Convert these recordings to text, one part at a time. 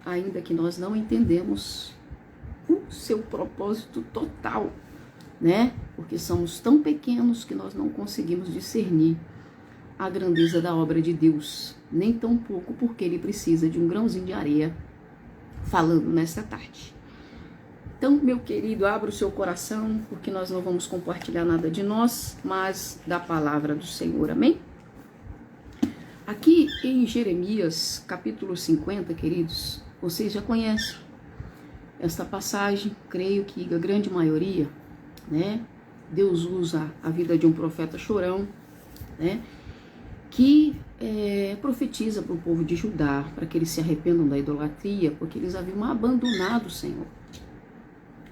ainda que nós não entendemos o seu propósito total, né? Porque somos tão pequenos que nós não conseguimos discernir a grandeza da obra de Deus, nem tão pouco porque ele precisa de um grãozinho de areia falando nesta tarde. Então, meu querido, abra o seu coração, porque nós não vamos compartilhar nada de nós, mas da palavra do Senhor, amém? Aqui em Jeremias, capítulo 50, queridos, vocês já conhecem esta passagem, creio que a grande maioria, né? Deus usa a vida de um profeta chorão, né? Que profetiza para o povo de Judá, para que eles se arrependam da idolatria, porque eles haviam abandonado o Senhor.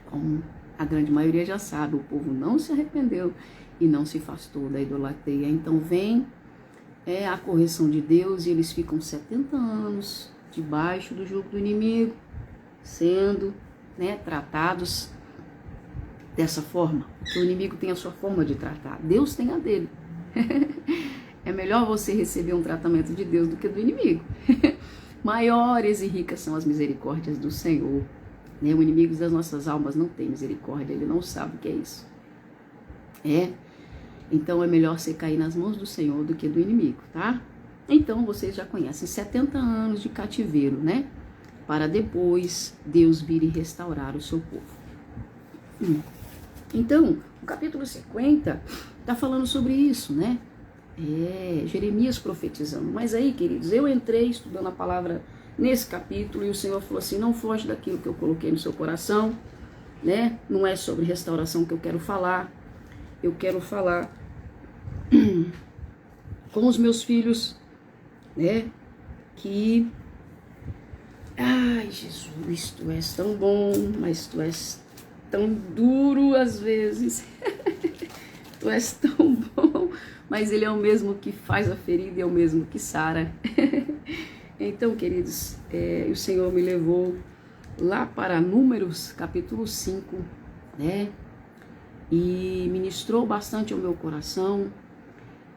Como a grande maioria já sabe, o povo não se arrependeu e não se afastou da idolatria. Então vem a correção de Deus e eles ficam 70 anos debaixo do jugo do inimigo, sendo, né, tratados dessa forma. Porque o inimigo tem a sua forma de tratar, Deus tem a dele. É melhor você receber um tratamento de Deus do que do inimigo. Maiores e ricas são as misericórdias do Senhor. Né? O inimigo das nossas almas não tem misericórdia, ele não sabe o que é isso. Então é melhor você cair nas mãos do Senhor do que do inimigo, tá? Então vocês já conhecem 70 anos de cativeiro, né? Para depois Deus vir e restaurar o seu povo. Então, o capítulo 50 está falando sobre isso, né? Jeremias profetizando. Mas aí, queridos, eu entrei estudando a palavra nesse capítulo e o Senhor falou assim, não foge daquilo que eu coloquei no seu coração, né? Não é sobre restauração que eu quero falar. Eu quero falar com os meus filhos, né? Que, ai, Jesus, tu és tão bom, mas tu és tão duro às vezes. Tu és tão bom, mas ele é o mesmo que faz a ferida e é o mesmo que sara. Então, queridos, o Senhor me levou lá para Números, capítulo 5, né? E ministrou bastante ao meu coração.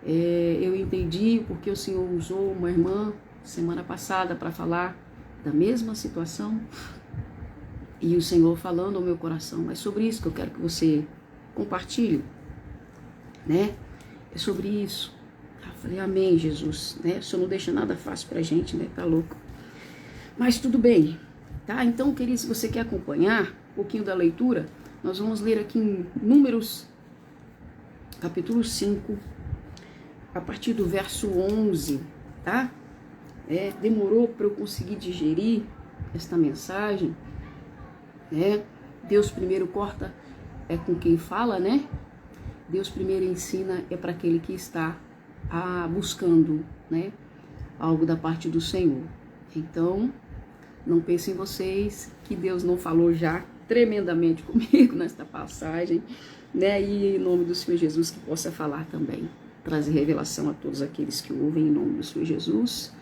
Eu entendi porque o Senhor usou uma irmã semana passada para falar da mesma situação. E o Senhor falando ao meu coração. É sobre isso que eu quero que você compartilhe, né? É sobre isso. Eu falei, amém, Jesus, né? O Senhor não deixa nada fácil pra gente, né? Tá louco. Mas tudo bem, tá? Então, querido, se você quer acompanhar um pouquinho da leitura, nós vamos ler aqui em Números, capítulo 5, a partir do verso 11, tá? Demorou para eu conseguir digerir esta mensagem, né? Deus primeiro corta com quem fala, né? Deus primeiro ensina para aquele que está buscando, né, algo da parte do Senhor. Então, não pensem vocês que Deus não falou já tremendamente comigo nesta passagem, né? E em nome do Senhor Jesus que possa falar também, trazer revelação a todos aqueles que ouvem em nome do Senhor Jesus.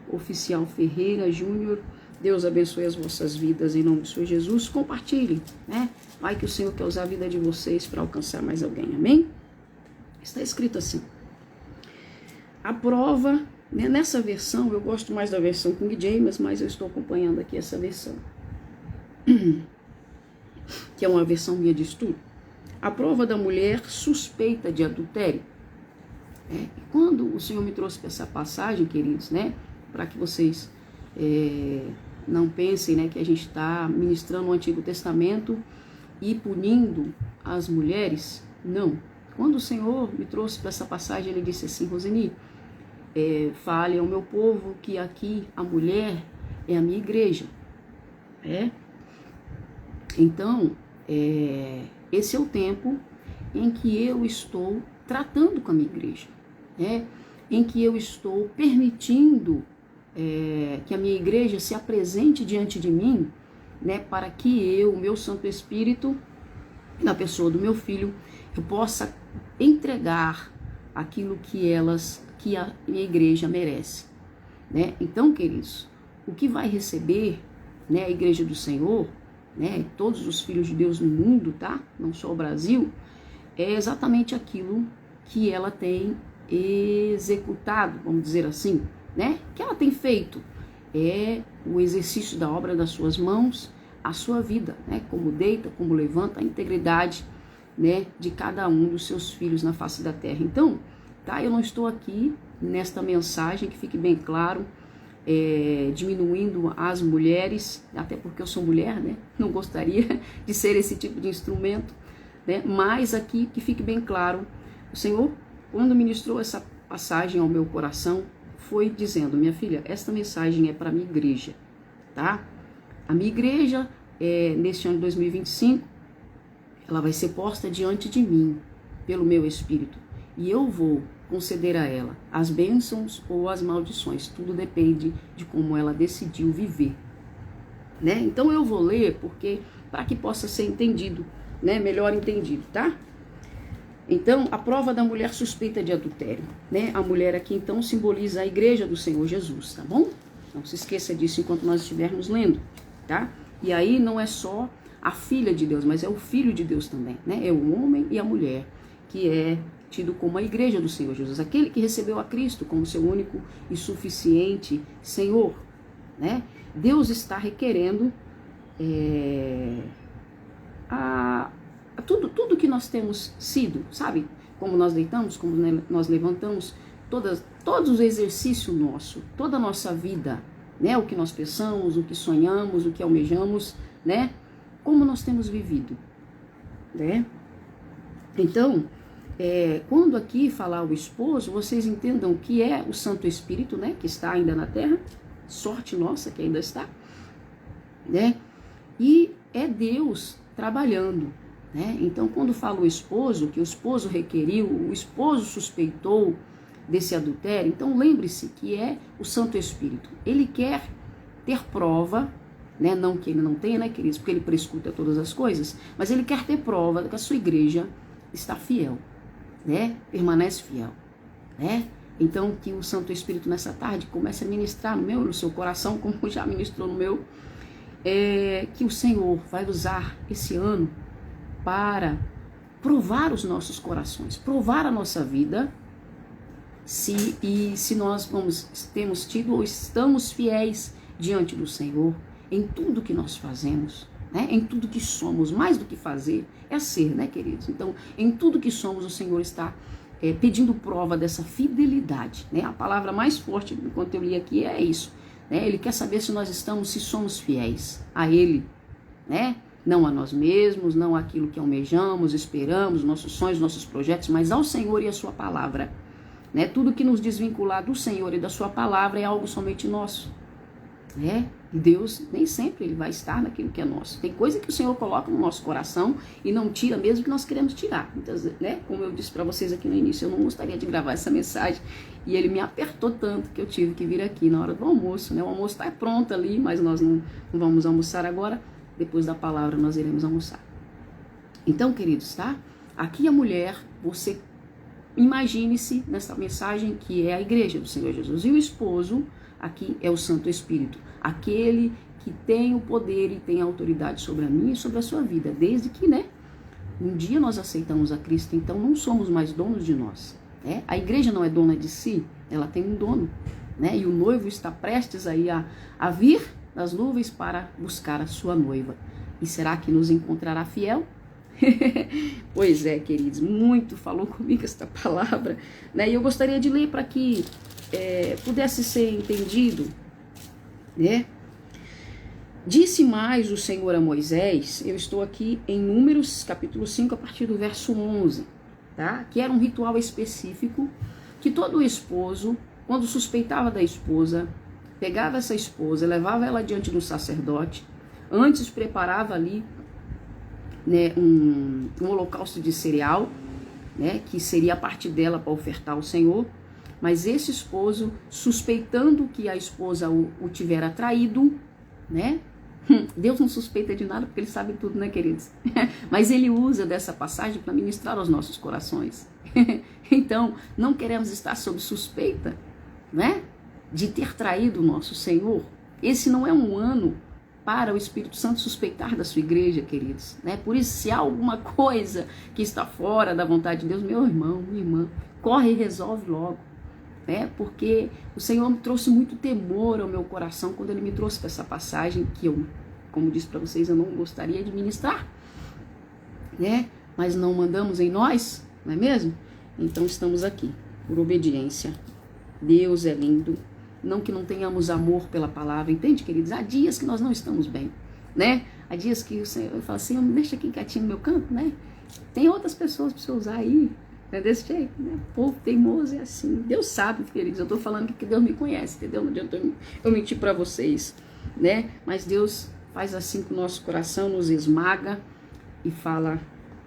Oficial Ferreira Júnior, Deus abençoe as vossas vidas em nome do Senhor Jesus. Compartilhem, né? Vai que o Senhor quer usar a vida de vocês para alcançar mais alguém, amém? Está escrito assim. A prova, né, nessa versão, eu gosto mais da versão King James, mas eu estou acompanhando aqui essa versão, que é uma versão minha de estudo. A prova da mulher suspeita de adultério. E quando o Senhor me trouxe para essa passagem, queridos, né, para que vocês não pensem, né, que a gente está ministrando o Antigo Testamento e punindo as mulheres, não. Quando o Senhor me trouxe para essa passagem, ele disse assim, Roseni, fale ao meu povo que aqui a mulher é a minha igreja. Então, esse é o tempo em que eu estou tratando com a minha igreja, em que eu estou permitindo que a minha igreja se apresente diante de mim, né, para que eu, o meu Santo Espírito, na pessoa do meu filho, eu possa entregar aquilo que a minha igreja merece, né? Então, queridos, o que vai receber, né, a igreja do Senhor, né, todos os filhos de Deus no mundo, tá? Não só o Brasil, é exatamente aquilo que ela tem executado, vamos dizer assim, né? Que ela tem feito. o exercício da obra das suas mãos, a sua vida, né? Como deita, como levanta, a integridade, né, de cada um dos seus filhos na face da terra. Então, tá? Eu não estou aqui nesta mensagem, que fique bem claro, diminuindo as mulheres, até porque eu sou mulher, né? Não gostaria de ser esse tipo de instrumento, né? Mas aqui que fique bem claro, o Senhor, quando ministrou essa passagem ao meu coração, foi dizendo: minha filha, esta mensagem é para a minha igreja, tá? A minha igreja, neste ano de 2025, ela vai ser posta diante de mim, pelo meu Espírito, e eu vou conceder a ela as bênçãos ou as maldições, tudo depende de como ela decidiu viver, né? Então eu vou ler, porque para que possa ser entendido, né, melhor entendido, tá? Então, a prova da mulher suspeita de adultério, né? A mulher aqui então simboliza a igreja do Senhor Jesus, tá bom? Não se esqueça disso enquanto nós estivermos lendo, tá? E aí não é só a filha de Deus, mas é o filho de Deus também, né? É o homem e a mulher, que é tido como a igreja do Senhor Jesus, aquele que recebeu a Cristo como seu único e suficiente Senhor, né? Deus está requerendo tudo que nós temos sido, sabe? Como nós deitamos, como nós levantamos, todos os exercícios nossos, toda a nossa vida, né? O que nós pensamos, o que sonhamos, o que almejamos, né? Como nós temos vivido, né? Então, quando aqui falar o esposo, vocês entendam que é o Santo Espírito, né? Que está ainda na terra, sorte nossa que ainda está, né? E é Deus trabalhando, né? Então, quando fala o esposo, que o esposo requeriu, o esposo suspeitou desse adultério, então lembre-se que é o Santo Espírito. Ele quer ter prova, né? Não que ele não tenha, né, queridos? Porque ele prescuta todas as coisas, mas ele quer ter prova de que a sua igreja está fiel, né? Permanece fiel, né? Então, que o Santo Espírito nessa tarde comece a ministrar no meu, no seu coração, como já ministrou no meu, que o Senhor vai usar esse ano para provar os nossos corações, provar a nossa vida, se nós temos tido ou estamos fiéis diante do Senhor em tudo que nós fazemos, né? Em tudo que somos, mais do que fazer, é ser, né, queridos? Então, em tudo que somos, o Senhor está pedindo prova dessa fidelidade, né? A palavra mais forte, enquanto eu li aqui, é isso, né? Ele quer saber se somos fiéis a Ele, né? Não a nós mesmos, não aquilo que almejamos, esperamos, nossos sonhos, nossos projetos, mas ao Senhor e a sua palavra, né? Tudo que nos desvincular do Senhor e da sua palavra é algo somente nosso, né? Deus nem sempre ele vai estar naquilo que é nosso. Tem coisa que o Senhor coloca no nosso coração e não tira mesmo que nós queremos tirar. Então, né? Como eu disse para vocês aqui no início, eu não gostaria de gravar essa mensagem e ele me apertou tanto que eu tive que vir aqui na hora do almoço, né? O almoço está pronto ali, mas nós não vamos almoçar agora. Depois da palavra nós iremos almoçar. Então, queridos, tá? Aqui a mulher, você imagine-se nessa mensagem que é a igreja do Senhor Jesus. E o esposo, aqui é o Santo Espírito, aquele que tem o poder e tem a autoridade sobre a minha e sobre a sua vida, desde que, né, um dia nós aceitamos a Cristo, então não somos mais donos de nós, né? A igreja não é dona de si, ela tem um dono, né? E o noivo está prestes aí a vir das nuvens para buscar a sua noiva. E será que nos encontrará fiel? Pois é, queridos, muito falou comigo esta palavra, né? E eu gostaria de ler para que pudesse ser entendido, né? Disse mais o Senhor a Moisés, eu estou aqui em Números, capítulo 5, a partir do verso 11, tá? Que era um ritual específico, que todo esposo, quando suspeitava da esposa, pegava essa esposa, levava ela diante do sacerdote, antes preparava ali, né, um holocausto de cereal, né, que seria a parte dela para ofertar ao Senhor, mas esse esposo, suspeitando que a esposa o tivera traído, né, Deus não suspeita de nada porque ele sabe tudo, né, queridos? Mas ele usa dessa passagem para ministrar aos nossos corações. Então, não queremos estar sob suspeita, né, de ter traído o nosso Senhor. Esse não é um ano para o Espírito Santo suspeitar da sua igreja, queridos, né? Por isso, se há alguma coisa que está fora da vontade de Deus, meu irmão, minha irmã, corre e resolve logo. né? Porque o Senhor me trouxe muito temor ao meu coração quando Ele me trouxe para essa passagem que eu, como disse para vocês, eu não gostaria de ministrar, né? Mas não mandamos em nós, não é mesmo? Então estamos aqui, por obediência. Deus é lindo. Não que não tenhamos amor pela palavra, entende, queridos? Há dias que nós não estamos bem, né? Há dias que o Senhor fala assim, me deixa aqui quietinho no meu canto, né? Tem outras pessoas para você usar aí, é desse jeito, né? O povo teimoso é assim. Deus sabe, queridos, eu tô falando que Deus me conhece, entendeu? Não adianta eu mentir para vocês, né? Mas Deus faz assim com o nosso coração, nos esmaga e fala,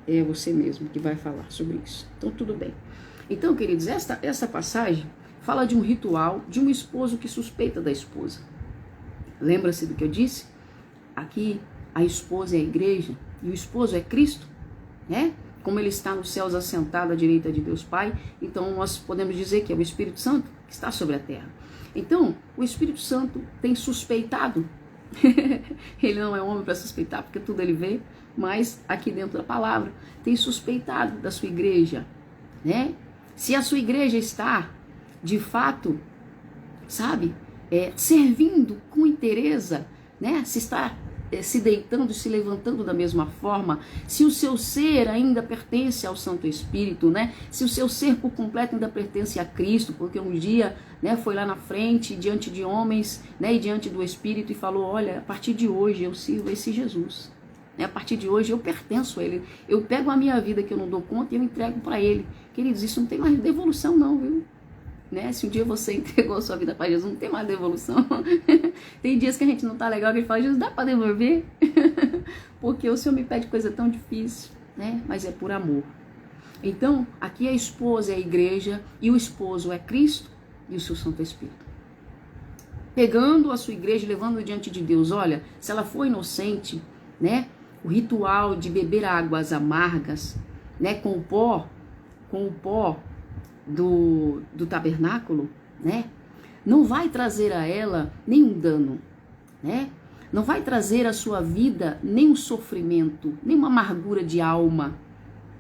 é você mesmo que vai falar sobre isso. Então, tudo bem. Então, queridos, essa passagem fala de um ritual de um esposo que suspeita da esposa. Lembra-se do que eu disse? Aqui, a esposa é a igreja e o esposo é Cristo, né? Como ele está nos céus assentado à direita de Deus Pai, então nós podemos dizer que é o Espírito Santo que está sobre a terra. Então, o Espírito Santo tem suspeitado. Ele não é homem para suspeitar, porque tudo ele vê, mas aqui dentro da palavra, tem suspeitado da sua igreja, né? Se a sua igreja está, de fato, sabe, servindo com inteireza, né? Se está se deitando e se levantando da mesma forma, se o seu ser ainda pertence ao Santo Espírito, né? Se o seu ser por completo ainda pertence a Cristo, porque um dia, né, foi lá na frente, diante de homens, né, e diante do Espírito e falou, olha, a partir de hoje eu sirvo esse Jesus, né? A partir de hoje eu pertenço a Ele, eu pego a minha vida que eu não dou conta e eu entrego para Ele. Queridos, isso não tem mais devolução não, viu? Né? Se um dia você entregou a sua vida para Jesus, não tem mais devolução. Tem dias que a gente não tá legal, que a gente fala, Jesus, dá para devolver? Porque o Senhor me pede coisa tão difícil, né? Mas é por amor. Então, aqui a esposa é a igreja e o esposo é Cristo e o seu Santo Espírito. Pegando a sua igreja, levando diante de Deus, olha, se ela for inocente, né? O ritual de beber águas amargas, né? Com o pó do tabernáculo, né? Não vai trazer a ela nenhum dano, né? Não vai trazer à sua vida nenhum sofrimento, nenhuma amargura de alma.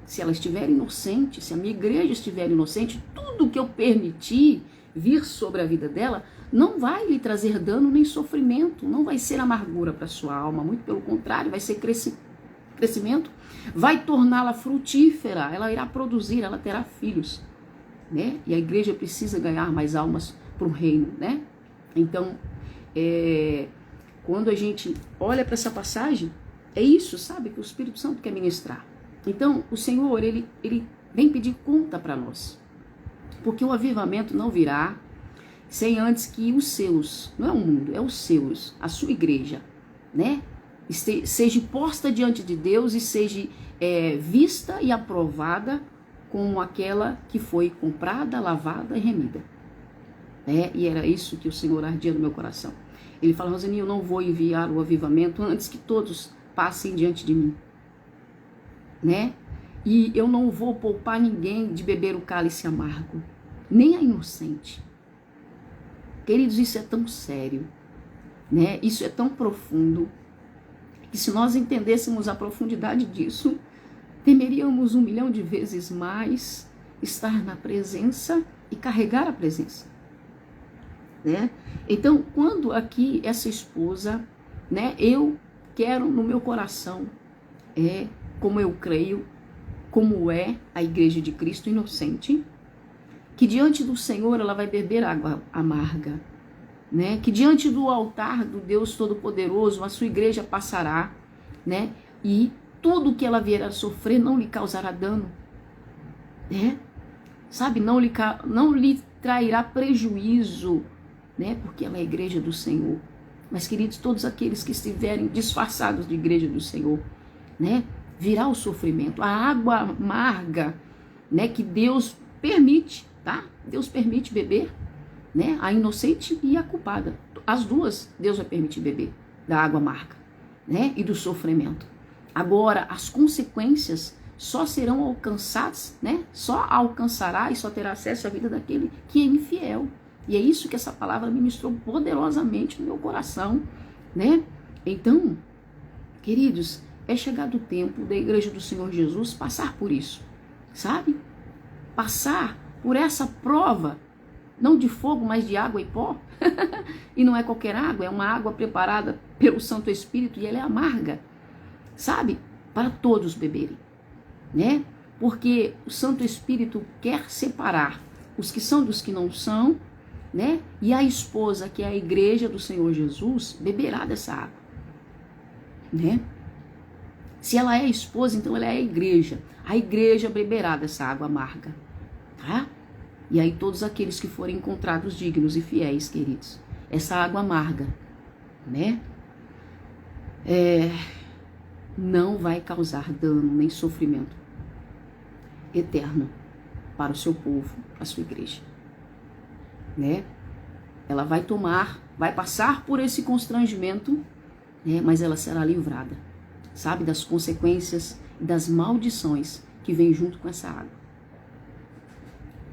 Se ela estiver inocente, se a minha igreja estiver inocente, tudo que eu permitir vir sobre a vida dela não vai lhe trazer dano nem sofrimento, não vai ser amargura para sua alma, muito pelo contrário, vai ser crescimento, vai torná-la frutífera, ela irá produzir, ela terá filhos, né? E a igreja precisa ganhar mais almas para o reino, né? Então, quando a gente olha para essa passagem, é isso, sabe, que o Espírito Santo quer ministrar. Então, o Senhor, ele vem pedir conta para nós, porque o avivamento não virá sem antes que os seus, não é o mundo, é os seus, a sua igreja, né? Seja posta diante de Deus e seja vista e aprovada como aquela que foi comprada, lavada e remida. E era isso que o Senhor ardia no meu coração. Ele fala, Rosininha, eu não vou enviar o avivamento antes que todos passem diante de mim, né? E eu não vou poupar ninguém de beber o cálice amargo, nem a inocente. Queridos, isso é tão sério, né? Isso é tão profundo, que se nós entendêssemos a profundidade disso, temeríamos 1 milhão de vezes mais estar na presença e carregar a presença, né? Então, quando aqui essa esposa, né, eu quero no meu coração, como eu creio, como é a igreja de Cristo inocente, que diante do Senhor ela vai beber água amarga, né? Que diante do altar do Deus Todo-Poderoso a sua igreja passará, né? E tudo que ela vier a sofrer não lhe causará dano, né? Sabe, não lhe trairá prejuízo, né? Porque ela é a igreja do Senhor. Mas, queridos, todos aqueles que estiverem disfarçados de igreja do Senhor, né? Virá o sofrimento, a água amarga, né? Que Deus permite, tá? Deus permite beber, né? A inocente e a culpada. As duas Deus vai permitir beber da água amarga, né? E do sofrimento. Agora, as consequências só serão alcançadas, né? Só alcançará e só terá acesso à vida daquele que é infiel. E é isso que essa palavra ministrou poderosamente no meu coração, né? Então, queridos, é chegado o tempo da igreja do Senhor Jesus passar por isso, sabe? Passar por essa prova, não de fogo, mas de água e pó. E não é qualquer água, é uma água preparada pelo Santo Espírito e ela é amarga, sabe? Para todos beberem, né? Porque o Santo Espírito quer separar os que são dos que não são, né? E a esposa, que é a igreja do Senhor Jesus, beberá dessa água, né? Se ela é a esposa, então ela é a igreja. A igreja beberá dessa água amarga, tá? E aí todos aqueles que forem encontrados dignos e fiéis, queridos, essa água amarga, né? Não vai causar dano nem sofrimento eterno para o seu povo, a sua igreja, né? Ela vai passar por esse constrangimento, né? Mas ela será livrada, sabe, das consequências e das maldições que vêm junto com essa água.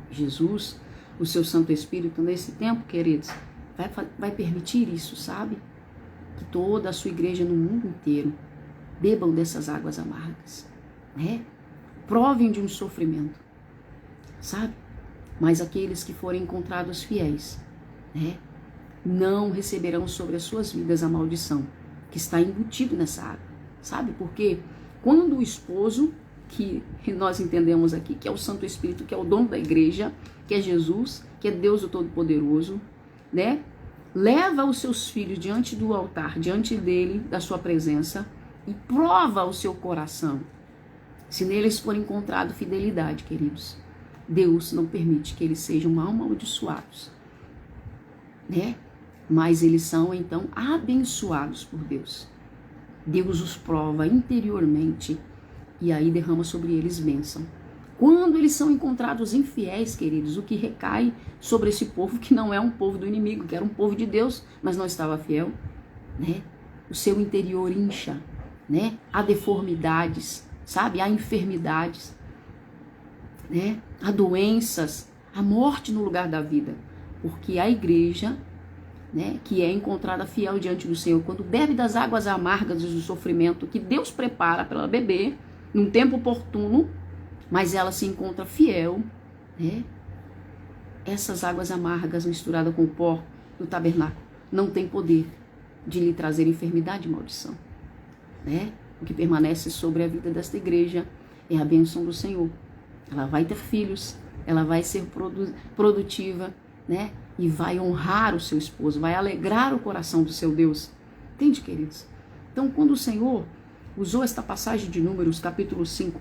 Jesus, o seu Santo Espírito, nesse tempo, queridos, vai permitir isso, sabe? Que toda a sua igreja no mundo inteiro bebam dessas águas amargas, né? Provem de um sofrimento, sabe? Mas aqueles que forem encontrados fiéis, né, não receberão sobre as suas vidas a maldição que está embutido nessa água, sabe? Porque quando o esposo, que nós entendemos aqui, que é o Santo Espírito, que é o dono da igreja, que é Jesus, que é Deus o Todo-Poderoso, né, leva os seus filhos diante do altar, diante dele, da sua presença, e prova o seu coração. Se neles for encontrado fidelidade, queridos, Deus não permite que eles sejam amaldiçoados, né? Mas eles são, então, abençoados por Deus. Deus os prova interiormente e aí derrama sobre eles bênção. Quando eles são encontrados infiéis, queridos, o que recai sobre esse povo, que não é um povo do inimigo, que era um povo de Deus, mas não estava fiel, né? O seu interior incha, né? Há deformidades, sabe? Há enfermidades, né? Há doenças, há morte no lugar da vida. Porque a igreja, né, que é encontrada fiel diante do Senhor, quando bebe das águas amargas do sofrimento que Deus prepara para ela beber, num tempo oportuno, mas ela se encontra fiel, né? Essas águas amargas misturadas com o pó do tabernáculo não tem poder de lhe trazer enfermidade e maldição, né? O que permanece sobre a vida desta igreja é a bênção do Senhor. Ela vai ter filhos, ela vai ser produtiva, né? E vai honrar o seu esposo, vai alegrar o coração do seu Deus. Entende, queridos? Então, quando o Senhor usou esta passagem de Números, capítulo 5,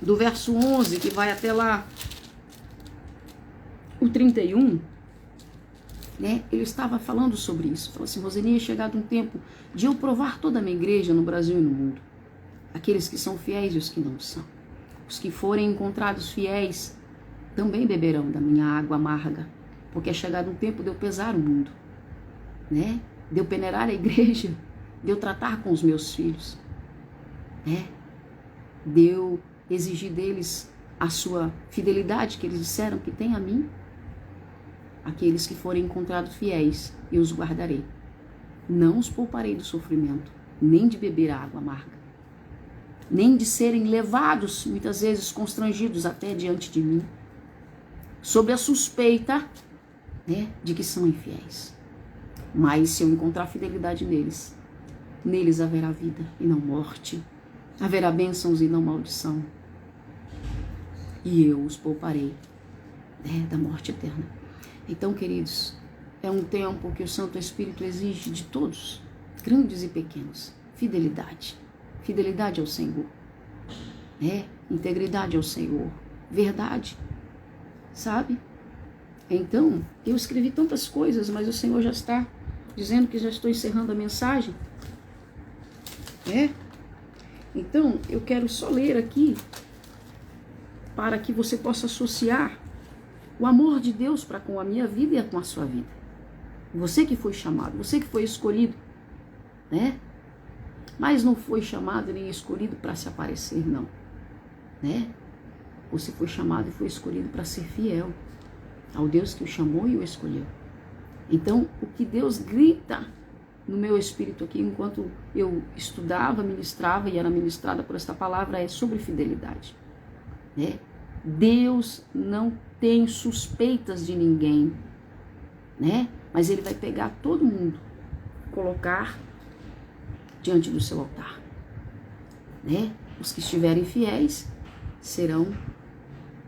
do verso 11, que vai até lá o 31, né? Ele estava falando sobre isso. Falou assim: Roseni, é chegado um tempo de eu provar toda a minha igreja no Brasil e no mundo. Aqueles que são fiéis e os que não são. Os que forem encontrados fiéis também beberão da minha água amarga, porque é chegado um tempo de eu pesar o mundo, né? De eu peneirar a igreja, de eu tratar com os meus filhos, né? De eu exigir deles a sua fidelidade que eles disseram que tem a mim. Aqueles que forem encontrados fiéis, eu os guardarei. Não os pouparei do sofrimento, nem de beber a água amarga, nem de serem levados, muitas vezes constrangidos até diante de mim, sob a suspeita, né, de que são infiéis. Mas se eu encontrar fidelidade neles, neles haverá vida e não morte, haverá bênçãos e não maldição, e eu os pouparei, né, da morte eterna. Então, queridos, é um tempo que o Santo Espírito exige de todos, grandes e pequenos, fidelidade. Fidelidade ao Senhor, né? Integridade ao Senhor, verdade, sabe? Então, eu escrevi tantas coisas, mas o Senhor já está dizendo que já estou encerrando a mensagem, né? Então, eu quero só ler aqui para que você possa associar o amor de Deus para com a minha vida e com a sua vida. Você que foi chamado, você que foi escolhido, né? Mas não foi chamado nem escolhido para se aparecer, não, né? Você foi chamado e foi escolhido para ser fiel ao Deus que o chamou e o escolheu. Então, o que Deus grita no meu espírito aqui, enquanto eu estudava, ministrava e era ministrada por esta palavra, é sobre fidelidade, né? Deus não tem suspeitas de ninguém, né? Mas ele vai pegar todo mundo, colocar diante do seu altar, né? Os que estiverem fiéis serão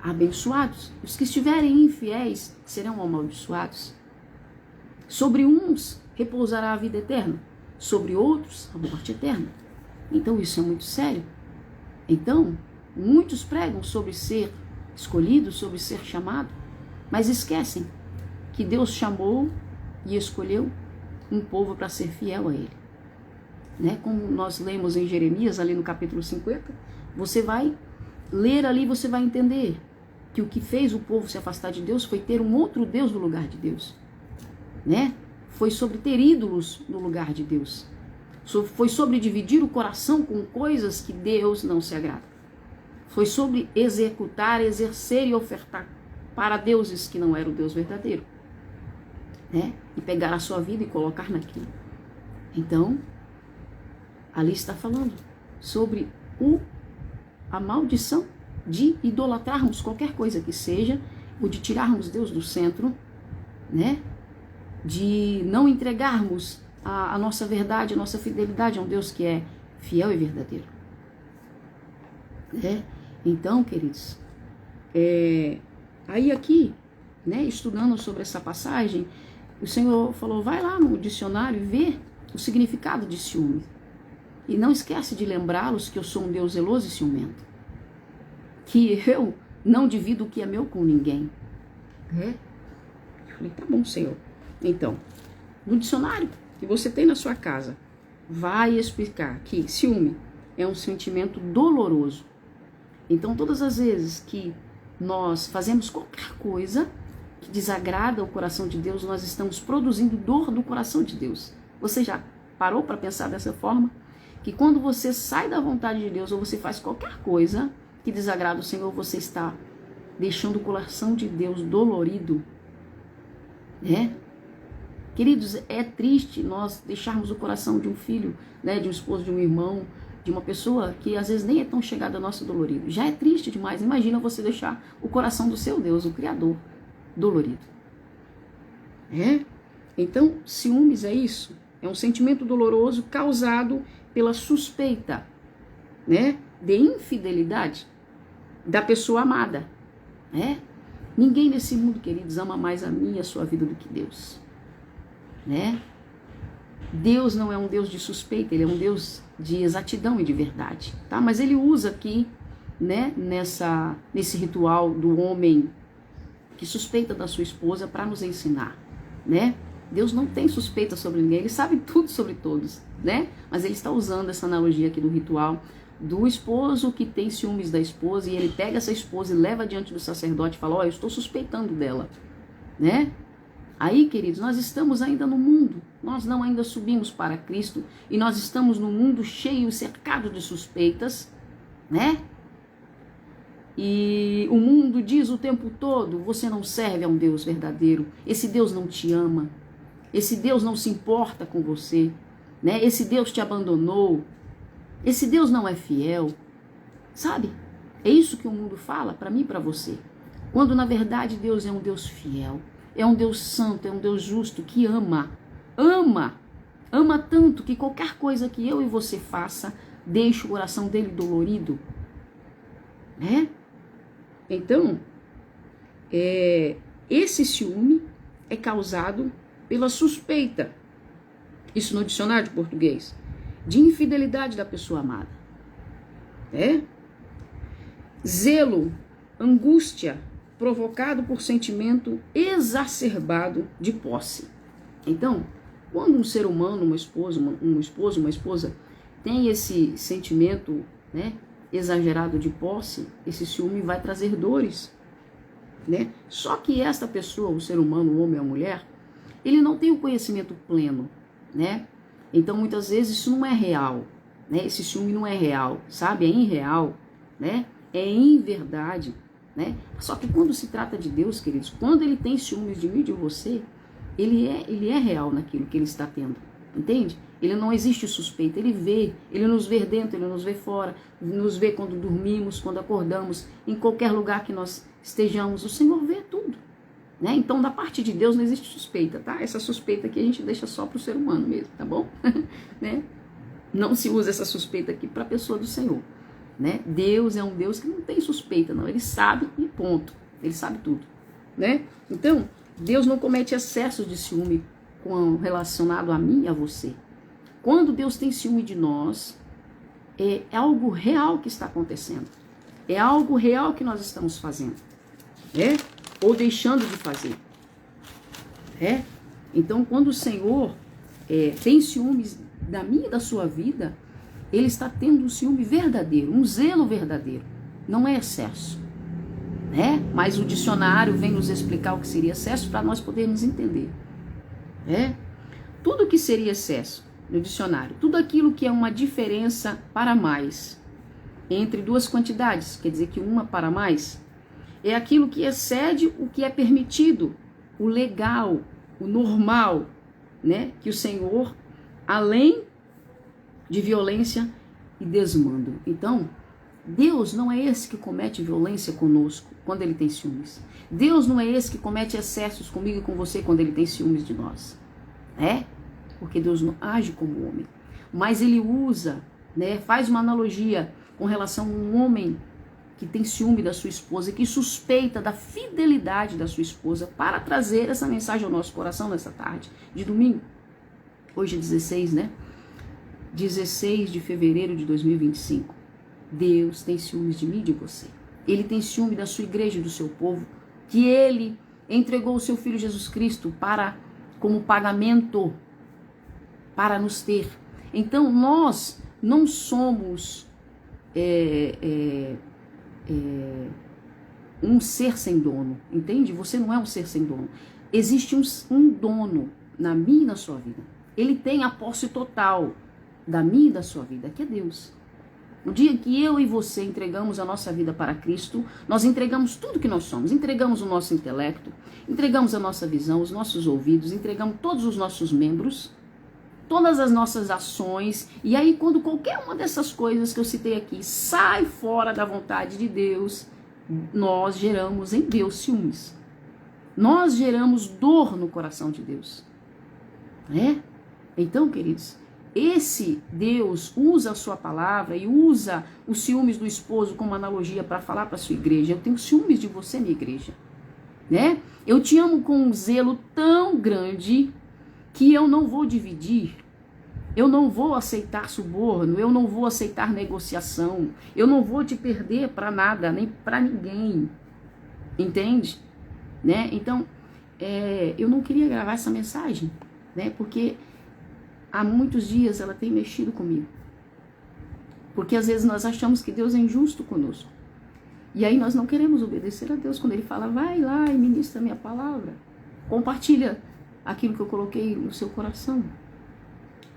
abençoados. Os que estiverem infiéis serão amaldiçoados. Sobre uns repousará a vida eterna, sobre outros a morte eterna. Então isso é muito sério. Então, muitos pregam sobre ser escolhido, sobre ser chamado, mas esquecem que Deus chamou e escolheu um povo para ser fiel a Ele. Né? Como nós lemos em Jeremias, ali no capítulo 50, você vai ler ali, você vai entender que o que fez o povo se afastar de Deus foi ter um outro Deus no lugar de Deus. Né? Foi sobre ter ídolos no lugar de Deus. Foi sobre dividir o coração com coisas que Deus não se agrada. Foi sobre executar, exercer e ofertar para deuses que não era o Deus verdadeiro. Né? E pegar a sua vida e colocar naquilo. Então, ali está falando sobre a maldição de idolatrarmos qualquer coisa que seja, ou de tirarmos Deus do centro, né? De não entregarmos a nossa verdade, a nossa fidelidade a um Deus que é fiel e verdadeiro. Né? Então, queridos, aí aqui, né, estudando sobre essa passagem, o Senhor falou, vai lá no dicionário e vê o significado de ciúme. E não esquece de lembrá-los que eu sou um Deus zeloso e ciumento. Que eu não divido o que é meu com ninguém. Eu falei, tá bom, Senhor. Então, no dicionário que você tem na sua casa, vai explicar que ciúme é um sentimento doloroso. Então, todas as vezes que nós fazemos qualquer coisa que desagrada o coração de Deus, nós estamos produzindo dor do coração de Deus. Você já parou para pensar dessa forma? Que quando você sai da vontade de Deus ou você faz qualquer coisa que desagrada o Senhor, você está deixando o coração de Deus dolorido, né? Queridos, é triste nós deixarmos o coração de um filho, né, de um esposo, de um irmão, de uma pessoa que às vezes nem é tão chegada a nosso dolorido. Já é triste demais. Imagina você deixar o coração do seu Deus, o Criador, dolorido. Então, ciúmes é isso. É um sentimento doloroso causado pela suspeita, né, de infidelidade da pessoa amada. Né? Ninguém nesse mundo, queridos, ama mais a mim e a sua vida do que Deus. Né? Deus não é um Deus de suspeita, ele é um Deus de exatidão e de verdade, tá? Mas ele usa aqui, né, nesse ritual do homem que suspeita da sua esposa para nos ensinar, né? Deus não tem suspeita sobre ninguém, ele sabe tudo sobre todos, né? Mas ele está usando essa analogia aqui do ritual do esposo que tem ciúmes da esposa, e ele pega essa esposa e leva diante do sacerdote e fala, eu estou suspeitando dela, né? Aí, queridos, nós estamos ainda no mundo, nós não ainda subimos para Cristo, e nós estamos no mundo cheio, cercado de suspeitas, né? E o mundo diz o tempo todo, você não serve a um Deus verdadeiro, esse Deus não te ama, esse Deus não se importa com você, né? Esse Deus te abandonou, esse Deus não é fiel, sabe? É isso que o mundo fala para mim e para você, quando na verdade Deus é um Deus fiel. É um Deus santo, é um Deus justo, que ama tanto que qualquer coisa que eu e você faça, deixe o coração dele dolorido, né? Então, esse ciúme é causado pela suspeita, isso no dicionário de português, de infidelidade da pessoa amada. Zelo, angústia, provocado por sentimento exacerbado de posse. Então, quando um ser humano, uma esposa, tem esse sentimento, né, exagerado de posse, esse ciúme vai trazer dores, né? Só que esta pessoa, o ser humano, o homem ou a mulher, ele não tem o conhecimento pleno, né? Então, muitas vezes isso não é real, né? Esse ciúme não é real, sabe? É irreal, né? É inverdade. Né? Só que quando se trata de Deus, queridos, quando ele tem ciúmes de mim e de você, ele é real naquilo que ele está tendo, entende? Ele não existe suspeita, ele vê, ele nos vê dentro, ele nos vê fora, nos vê quando dormimos, quando acordamos, em qualquer lugar que nós estejamos, o Senhor vê tudo, né? Então, da parte de Deus não existe suspeita, tá? Essa suspeita aqui a gente deixa só para o ser humano mesmo, tá bom? Né? Não se usa essa suspeita aqui para a pessoa do Senhor, né? Deus é um Deus que não tem suspeita, não, ele sabe e ponto, ele sabe tudo, né? Então, Deus não comete excessos de ciúme relacionado a mim e a você. Quando Deus tem ciúme de nós, é algo real que está acontecendo. É algo real que nós estamos fazendo. Né? Ou deixando de fazer. Então, quando o Senhor tem ciúmes da minha e da sua vida, Ele está tendo um ciúme verdadeiro, um zelo verdadeiro. Não é excesso. Mas o dicionário vem nos explicar o que seria excesso para nós podermos entender. Tudo que seria excesso no dicionário, tudo aquilo que é uma diferença para mais entre duas quantidades, quer dizer que uma para mais, é aquilo que excede o que é permitido, o legal, o normal, né? Que o Senhor, além de violência e desmando. Então, Deus não é esse que comete violência conosco quando Ele tem ciúmes. Deus não é esse que comete excessos comigo e com você quando Ele tem ciúmes de nós. Porque Deus não age como homem. Mas Ele usa, né, faz uma analogia com relação a um homem que tem ciúme da sua esposa, que suspeita da fidelidade da sua esposa, para trazer essa mensagem ao nosso coração nessa tarde de domingo. Hoje é 16, né? 16 de fevereiro de 2025. Deus tem ciúmes de mim e de você. Ele tem ciúme da sua igreja e do seu povo, que Ele entregou o seu Filho Jesus Cristo como pagamento para nos ter. Então, nós não somos um ser sem dono, entende? Você não é um ser sem dono. Existe um dono na minha e na sua vida. Ele tem a posse total da minha e da sua vida, que é Deus. No dia que eu e você entregamos a nossa vida para Cristo, nós entregamos tudo que nós somos. Entregamos o nosso intelecto, entregamos a nossa visão, os nossos ouvidos, entregamos todos os nossos membros, todas as nossas ações. E aí, quando qualquer uma dessas coisas que eu citei aqui sai fora da vontade de Deus, nós geramos em Deus ciúmes. Nós geramos dor no coração de Deus. Então, queridos, esse Deus usa a sua palavra e usa os ciúmes do esposo como analogia para falar para a sua igreja. Eu tenho ciúmes de você, minha igreja. Eu te amo com um zelo tão grande que eu não vou dividir, eu não vou aceitar suborno, eu não vou aceitar negociação, eu não vou te perder para nada, nem para ninguém, entende? Então, eu não queria gravar essa mensagem, porque há muitos dias ela tem mexido comigo, porque às vezes nós achamos que Deus é injusto conosco, e aí nós não queremos obedecer a Deus quando Ele fala, vai lá e ministra a minha palavra, compartilha aquilo que eu coloquei no seu coração.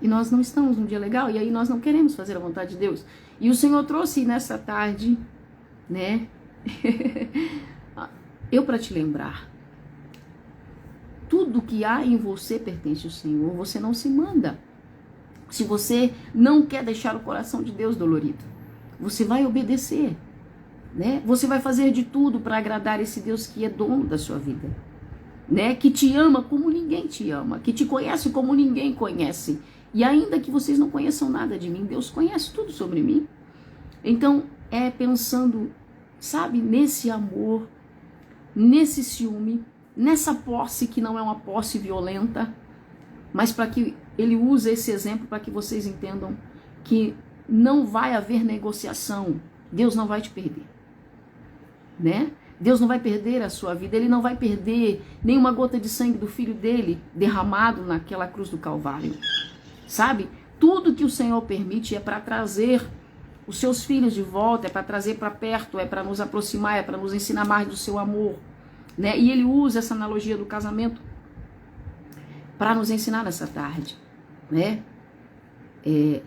E nós não estamos num dia legal, e aí nós não queremos fazer a vontade de Deus. E o Senhor trouxe nessa tarde, eu para te lembrar, tudo que há em você pertence ao Senhor, você não se manda. Se você não quer deixar o coração de Deus dolorido, você vai obedecer, Você vai fazer de tudo para agradar esse Deus que é dono da sua vida. Que te ama como ninguém te ama, que te conhece como ninguém conhece. E ainda que vocês não conheçam nada de mim, Deus conhece tudo sobre mim. Então, pensando, sabe, nesse amor, nesse ciúme, nessa posse que não é uma posse violenta, mas para que Ele use esse exemplo para que vocês entendam que não vai haver negociação. Deus não vai te perder, Deus não vai perder a sua vida, Ele não vai perder nenhuma gota de sangue do Filho dele derramado naquela cruz do Calvário, sabe? Tudo que o Senhor permite é para trazer os seus filhos de volta, é para trazer para perto, é para nos aproximar, é para nos ensinar mais do seu amor, E Ele usa essa analogia do casamento para nos ensinar nessa tarde,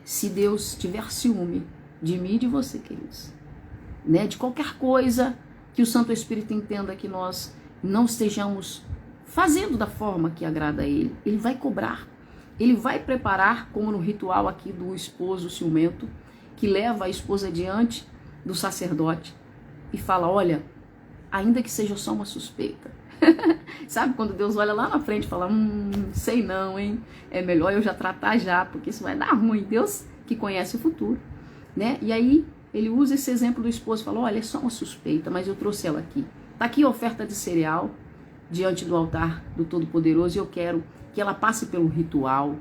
Se Deus tiver ciúme de mim e de você, queridos, de qualquer coisa que o Santo Espírito entenda que nós não estejamos fazendo da forma que agrada a Ele, Ele vai cobrar. ele vai preparar, como no ritual aqui do esposo ciumento, que leva a esposa diante do sacerdote e fala, olha, ainda que seja só uma suspeita. Sabe quando Deus olha lá na frente e fala, sei não, hein? É melhor eu já tratar já, porque isso vai dar ruim. Deus que conhece o futuro, né? E aí ele usa esse exemplo do esposo e fala, olha, é só uma suspeita, mas eu trouxe ela aqui. Tá aqui a oferta de cereal diante do altar do Todo-Poderoso e eu quero que ela passe pelo ritual,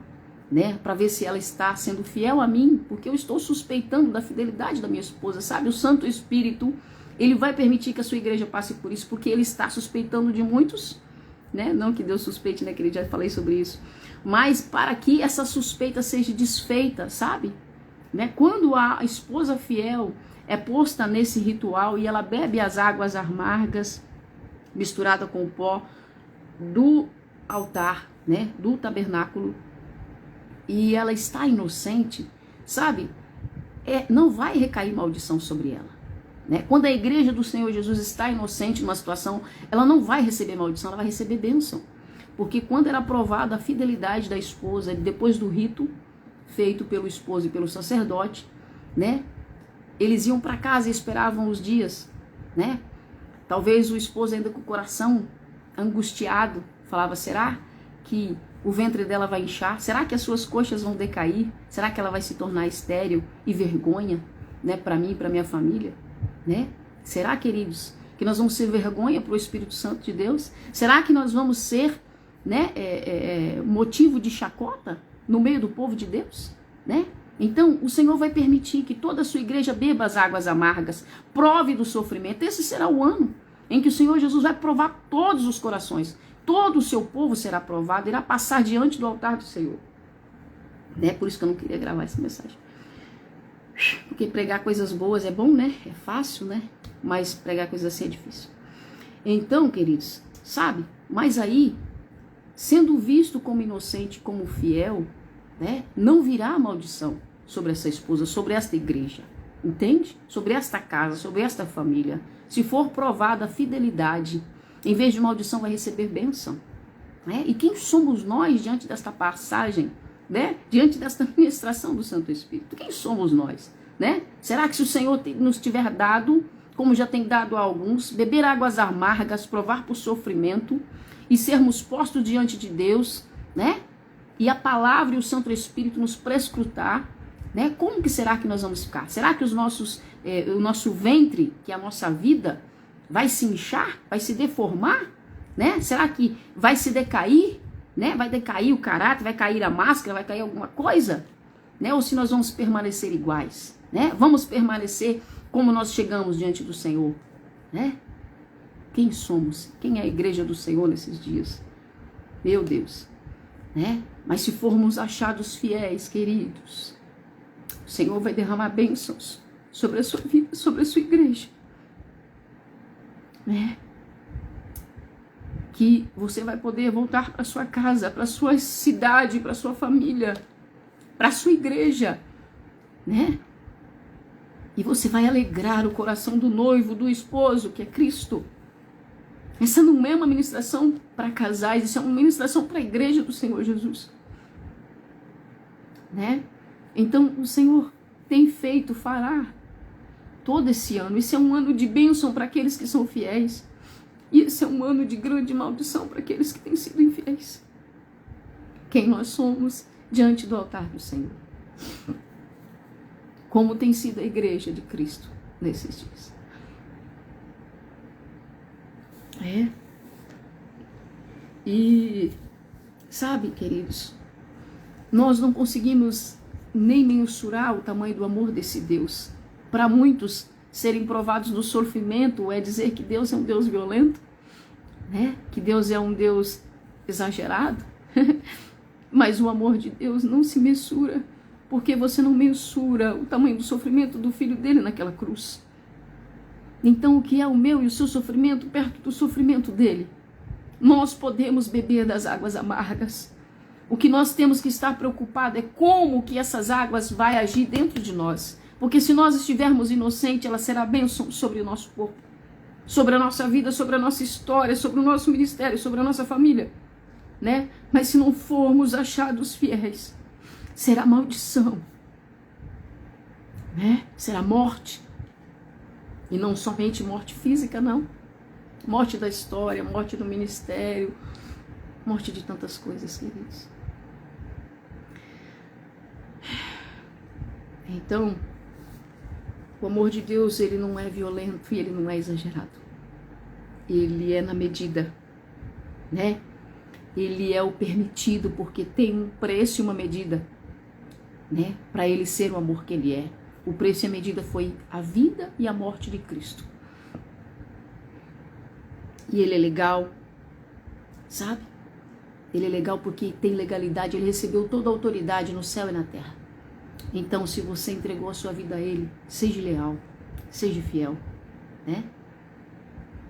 né? Para ver se ela está sendo fiel a mim, porque eu estou suspeitando da fidelidade da minha esposa, sabe? O Santo Espírito, ele vai permitir que a sua igreja passe por isso, porque ele está suspeitando de muitos, né? Não que Deus suspeite, né, querido? Já falei sobre isso. Mas para que essa suspeita seja desfeita, sabe? Né? Quando a esposa fiel é posta nesse ritual e ela bebe as águas amargas misturada com o pó do altar, né, do tabernáculo, e ela está inocente, sabe? Não vai recair maldição sobre ela, né? Quando a igreja do Senhor Jesus está inocente numa situação, ela não vai receber maldição, ela vai receber bênção. Porque quando era provada a fidelidade da esposa, depois do rito feito pelo esposo e pelo sacerdote, né? Eles iam para casa e esperavam os dias, né? Talvez o esposo ainda com o coração angustiado, falava, será que o ventre dela vai inchar? Será que as suas coxas vão decair? Será que ela vai se tornar estéril e vergonha, né, para mim e para minha família, né? Será, queridos, que nós vamos ser vergonha para o Espírito Santo de Deus? Será que nós vamos ser, né, motivo de chacota no meio do povo de Deus, né? Então, o Senhor vai permitir que toda a sua igreja beba as águas amargas, prove do sofrimento. Esse será o ano em que o Senhor Jesus vai provar todos os corações. Todo o seu povo será provado, irá passar diante do altar do Senhor. Né? Por isso que eu não queria gravar essa mensagem. Porque pregar coisas boas é bom, né? É fácil, né? Mas pregar coisas assim é difícil. Então, queridos, sabe? Mas aí, sendo visto como inocente, como fiel, né? Não virá maldição sobre essa esposa, sobre esta igreja. Entende? Sobre esta casa, sobre esta família. Se for provada a fidelidade, em vez de maldição, vai receber bênção. Né? E quem somos nós diante desta passagem, né? Diante desta ministração do Santo Espírito? Quem somos nós? Né? Será que se o Senhor nos tiver dado, como já tem dado a alguns, beber águas amargas, provar por sofrimento e sermos postos diante de Deus, né? E a palavra e o Santo Espírito nos prescrutar, né? Como que será que nós vamos ficar? Será que o nosso ventre, que é a nossa vida, vai se inchar? Vai se deformar? Né? Será que vai se decair? Né? Vai decair o caráter? Vai cair a máscara? Vai cair alguma coisa? Né? Ou se nós vamos permanecer iguais? Né? Vamos permanecer como nós chegamos diante do Senhor? Né? Quem somos? Quem é a igreja do Senhor nesses dias? Meu Deus! Né? Mas se formos achados fiéis, queridos, o Senhor vai derramar bênçãos sobre a sua vida, sobre a sua igreja, né? Que você vai poder voltar para sua casa, para sua cidade, para sua família, para sua igreja, né? E você vai alegrar o coração do noivo, do esposo, que é Cristo. Essa não é uma ministração para casais, isso é uma ministração para a igreja do Senhor Jesus. Né? Então, o Senhor tem feito, fará todo esse ano. Isso é um ano de bênção para aqueles que são fiéis. E esse é um ano de grande maldição para aqueles que têm sido infiéis. Quem nós somos diante do altar do Senhor. Como tem sido a igreja de Cristo nesses dias. E sabe, queridos, nós não conseguimos nem mensurar o tamanho do amor desse Deus. Para muitos, serem provados no sofrimento é dizer que Deus é um Deus violento, né? Que Deus é um Deus exagerado. Mas o amor de Deus não se mensura, porque você não mensura o tamanho do sofrimento do filho dele naquela cruz. Então, o que é o meu e o seu sofrimento perto do sofrimento dele? Nós podemos beber das águas amargas. O que nós temos que estar preocupado é como que essas águas vai agir dentro de nós. Porque se nós estivermos inocentes, ela será bênção sobre o nosso corpo, sobre a nossa vida, sobre a nossa história, sobre o nosso ministério, sobre a nossa família. né? Mas se não formos achados fiéis, será maldição, né? Será morte. E não somente morte física, não. Morte da história, morte do ministério, morte de tantas coisas, queridos. Então, o amor de Deus, ele não é violento e ele não é exagerado. Ele é na medida, né? Ele é o permitido, porque tem um preço e uma medida, né? Para ele ser o amor que ele é. O preço e a medida foi a vida e a morte de Cristo. E ele é legal, sabe? Ele é legal porque tem legalidade, ele recebeu toda a autoridade no céu e na terra. Então, se você entregou a sua vida a ele, seja leal, seja fiel, né?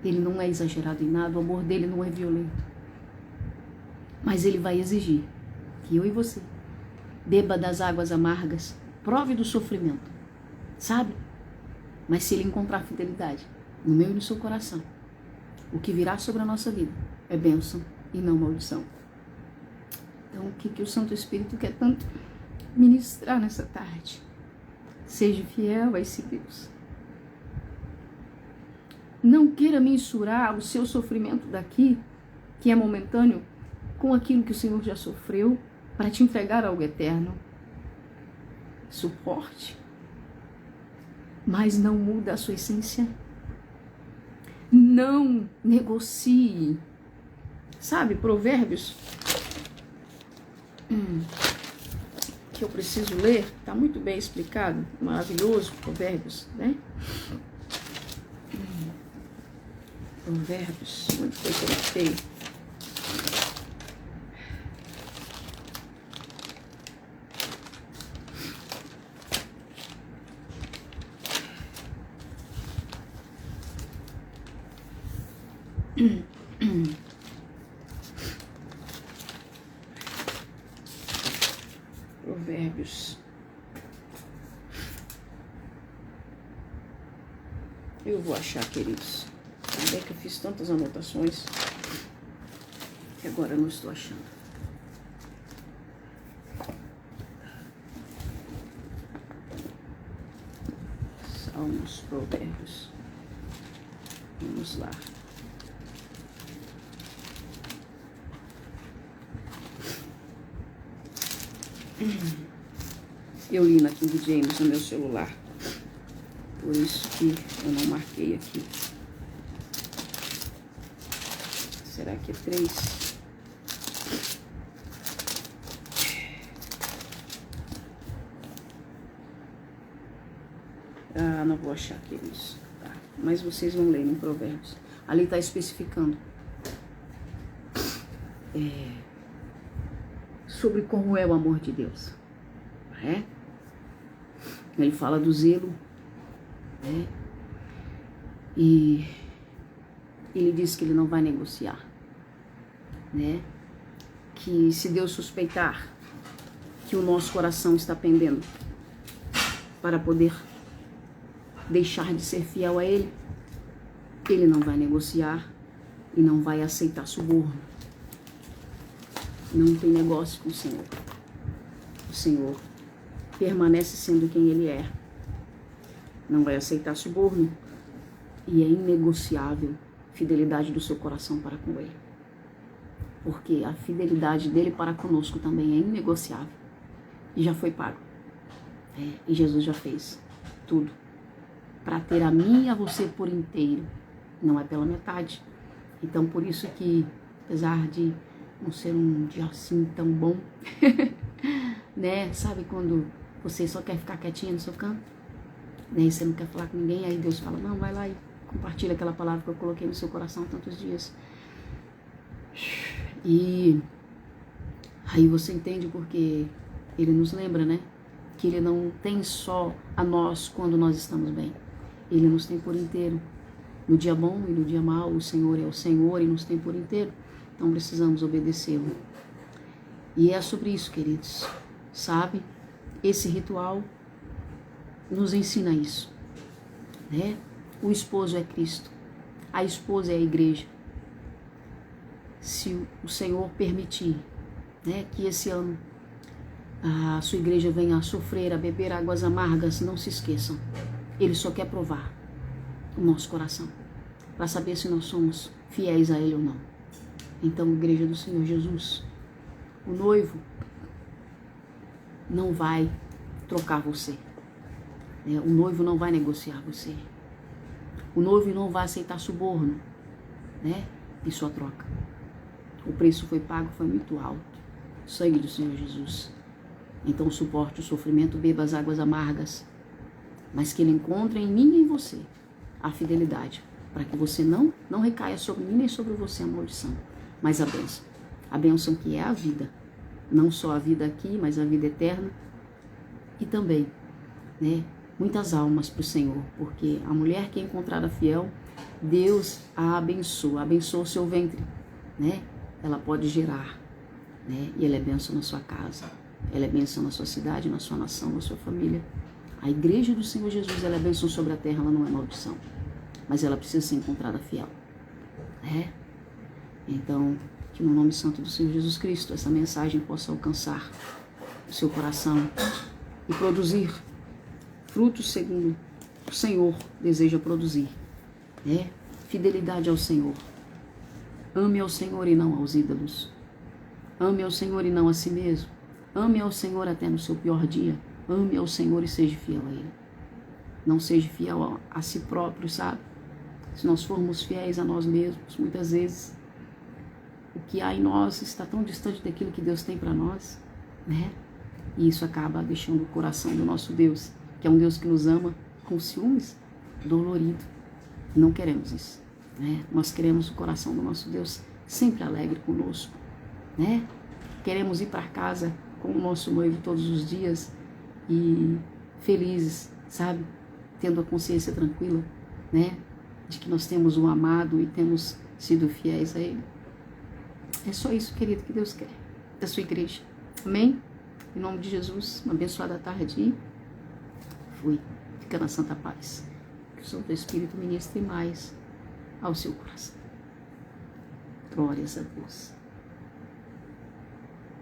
Ele não é exagerado em nada, o amor dele não é violento. Mas ele vai exigir que eu e você beba das águas amargas, prove do sofrimento, sabe? Mas se ele encontrar fidelidade no meu e no seu coração, o que virá sobre a nossa vida é bênção e não maldição. Então, o que o Santo Espírito quer tanto ministrar nessa tarde? Seja fiel a esse Deus. Não queira mensurar o seu sofrimento daqui, que é momentâneo, com aquilo que o Senhor já sofreu, para te entregar algo eterno. Suporte, mas não muda a sua essência. Não negocie. Sabe, Provérbios, que eu preciso ler, está muito bem explicado, maravilhoso, Provérbios, né? Provérbios, onde foi que eu achei? Provérbios. Eu vou achar, queridos. Onde é que eu fiz tantas anotações que agora eu não estou achando? Salmos, Provérbios. Vamos lá. Eu li na King James no meu celular, por isso que eu não marquei aqui. Será que é 3? Ah, não vou achar, queridos. Tá. Mas vocês vão ler em Provérbios. Ali está especificando sobre como é o amor de Deus. É? Ele fala do zelo, né? E ele diz que ele não vai negociar, né? Que se Deus suspeitar que o nosso coração está pendendo para poder deixar de ser fiel a Ele, Ele não vai negociar e não vai aceitar suborno. Não tem negócio com o Senhor. O Senhor permanece sendo quem Ele é. Não vai aceitar suborno e é inegociável a fidelidade do seu coração para com Ele. Porque a fidelidade dele para conosco também é inegociável e já foi pago. E Jesus já fez tudo para ter a mim e a você por inteiro, não é pela metade. Então, por isso que, apesar de não ser um dia assim tão bom, né? Sabe quando você só quer ficar quietinha no seu canto, né? E você não quer falar com ninguém, aí Deus fala, não, vai lá e compartilha aquela palavra que eu coloquei no seu coração há tantos dias. E aí você entende porque Ele nos lembra, né? Que Ele não tem só a nós quando nós estamos bem. Ele nos tem por inteiro. No dia bom e no dia mau, o Senhor é o Senhor e nos tem por inteiro. Então precisamos obedecê-lo. E é sobre isso, queridos. Sabe? Esse ritual nos ensina isso, né? O esposo é Cristo. A esposa é a igreja. se o Senhor permitir, né, que esse ano a sua igreja venha a sofrer, a beber águas amargas, não se esqueçam. Ele só quer provar o nosso coração, para saber se nós somos fiéis a Ele ou não. Então, igreja do Senhor Jesus, o noivo não vai trocar você. O noivo não vai negociar você. O noivo não vai aceitar suborno, né, em sua troca. O preço foi pago, foi muito alto. O sangue do Senhor Jesus. Então suporte o sofrimento, beba as águas amargas, mas que Ele encontre em mim e em você a fidelidade, para que você não recaia sobre mim nem sobre você a maldição, mas a bênção. A bênção que é a vida, não só a vida aqui, mas a vida eterna, e também, né, muitas almas para o Senhor, porque a mulher que é encontrada fiel, Deus a abençoa o seu ventre, né? Ela pode gerar, né? E ela é bênção na sua casa, ela é bênção na sua cidade, na sua nação, na sua família. A igreja do Senhor Jesus, ela é bênção sobre a terra, ela não é maldição, mas ela precisa ser encontrada fiel, né? Então, que no nome santo do Senhor Jesus Cristo, essa mensagem possa alcançar o seu coração e produzir frutos segundo o Senhor deseja produzir, né? Fidelidade ao Senhor. Ame ao Senhor e não aos ídolos. Ame ao Senhor e não a si mesmo. Ame ao Senhor até no seu pior dia. Ame ao Senhor e seja fiel a Ele. Não seja fiel a si próprio, sabe? Se nós formos fiéis a nós mesmos, muitas vezes, o que há em nós está tão distante daquilo que Deus tem para nós, né? E isso acaba deixando o coração do nosso Deus, que é um Deus que nos ama, com ciúmes, dolorido. Não queremos isso, né? Nós queremos o coração do nosso Deus sempre alegre conosco, né? Queremos ir para casa com o nosso noivo todos os dias e felizes, sabe? Tendo a consciência tranquila, né? De que nós temos um amado e temos sido fiéis a Ele. É só isso, querido, que Deus quer da sua igreja. Amém? Em nome de Jesus, uma abençoada tarde e fui. Fica na santa paz. Que o Santo Espírito ministre mais ao seu coração. Glórias a Deus.